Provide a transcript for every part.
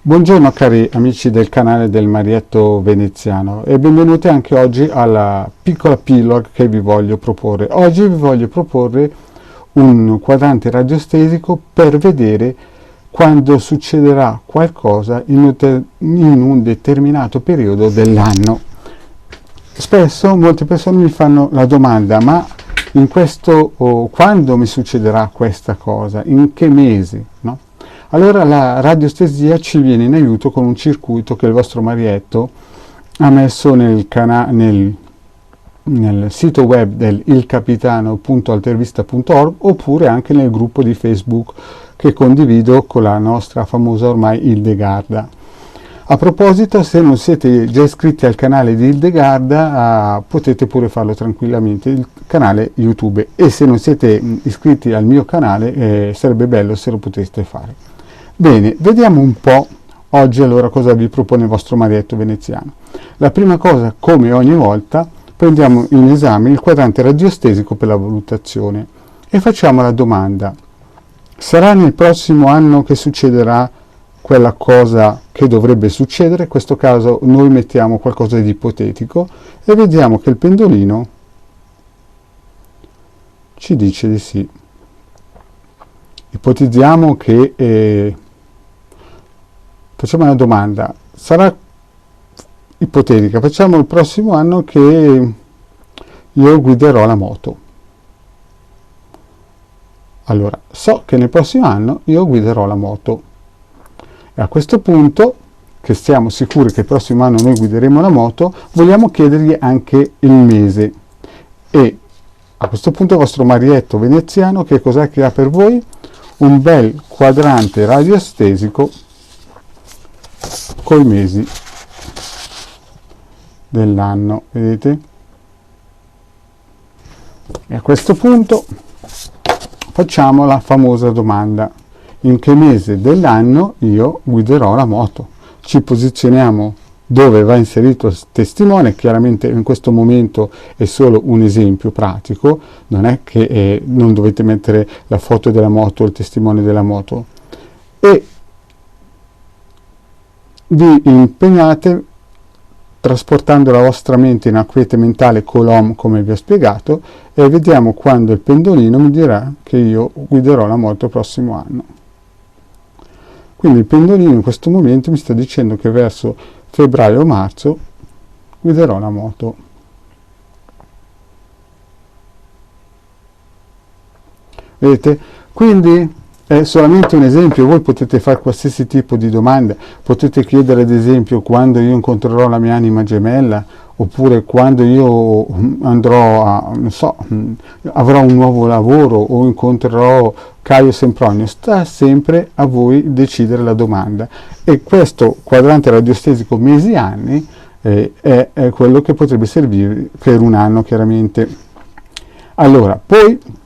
Buongiorno cari amici del canale del Marietto Veneziano e benvenuti anche oggi alla piccola pillola che vi voglio proporre. Oggi vi voglio proporre un quadrante radiostesico per vedere quando succederà qualcosa in un determinato periodo dell'anno. Spesso molte persone mi fanno la domanda: ma quando mi succederà questa cosa? In che mesi? No? Allora la radiostesia ci viene in aiuto con un circuito che il vostro Marietto ha messo nel sito web del ilcapitano.altervista.org oppure anche nel gruppo di Facebook che condivido con la nostra famosa ormai Hildegarda. A proposito, se non siete già iscritti al canale di Hildegarda, potete pure farlo tranquillamente, il canale YouTube, e se non siete iscritti al mio canale sarebbe bello se lo poteste fare. Bene, vediamo un po' oggi allora cosa vi propone il vostro Marietto Veneziano. La prima cosa, come ogni volta, prendiamo in esame il quadrante radiostesico per la valutazione e facciamo la domanda: sarà nel prossimo anno che succederà quella cosa che dovrebbe succedere? In questo caso noi mettiamo qualcosa di ipotetico e vediamo che il pendolino ci dice di sì. Ipotizziamo che facciamo una domanda, sarà ipotetica, facciamo il prossimo anno che io guiderò la moto. Allora, so che nel prossimo anno io guiderò la moto. E a questo punto, che siamo sicuri che il prossimo anno noi guideremo la moto, vogliamo chiedergli anche il mese. E a questo punto il vostro Marietto Veneziano che cos'è che ha per voi? Un bel quadrante radiostesico con i mesi dell'anno, vedete? E a questo punto facciamo la famosa domanda: in che mese dell'anno io guiderò la moto? Ci posizioniamo dove va inserito il testimone. Chiaramente in questo momento è solo un esempio pratico, non è che non dovete mettere la foto della moto o il testimone della moto, e vi impegnate trasportando la vostra mente in acquiete mentale Colom, come vi ho spiegato, e vediamo quando il pendolino mi dirà che io guiderò la moto il prossimo anno. Quindi il pendolino in questo momento mi sta dicendo che verso febbraio o marzo guiderò la moto. Vedete? Quindi è solamente un esempio, voi potete fare qualsiasi tipo di domanda, potete chiedere ad esempio quando io incontrerò la mia anima gemella, oppure quando io andrò a, non so, avrò un nuovo lavoro o incontrerò Caio Sempronio. Sta sempre a voi decidere la domanda, e questo quadrante radiostesico mesi-anni è quello che potrebbe servire per un anno, chiaramente. Allora, poi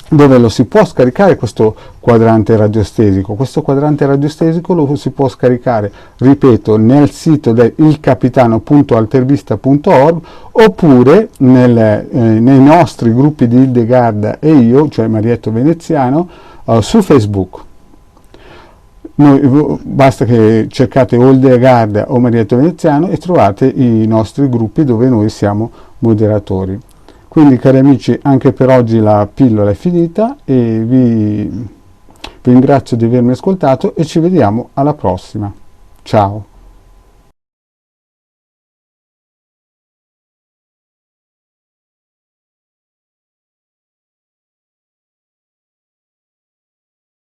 dove lo si può scaricare questo quadrante radiostesico? Questo quadrante radiostesico lo si può scaricare, ripeto, nel sito del ilcapitano.altervista.org oppure nei nostri gruppi di Hildegarda e io, cioè Marietto Veneziano, su Facebook. Basta che cercate Hildegarda o Marietto Veneziano e trovate i nostri gruppi dove noi siamo moderatori. Quindi cari amici, anche per oggi la pillola è finita e vi ringrazio di avermi ascoltato e ci vediamo alla prossima. Ciao!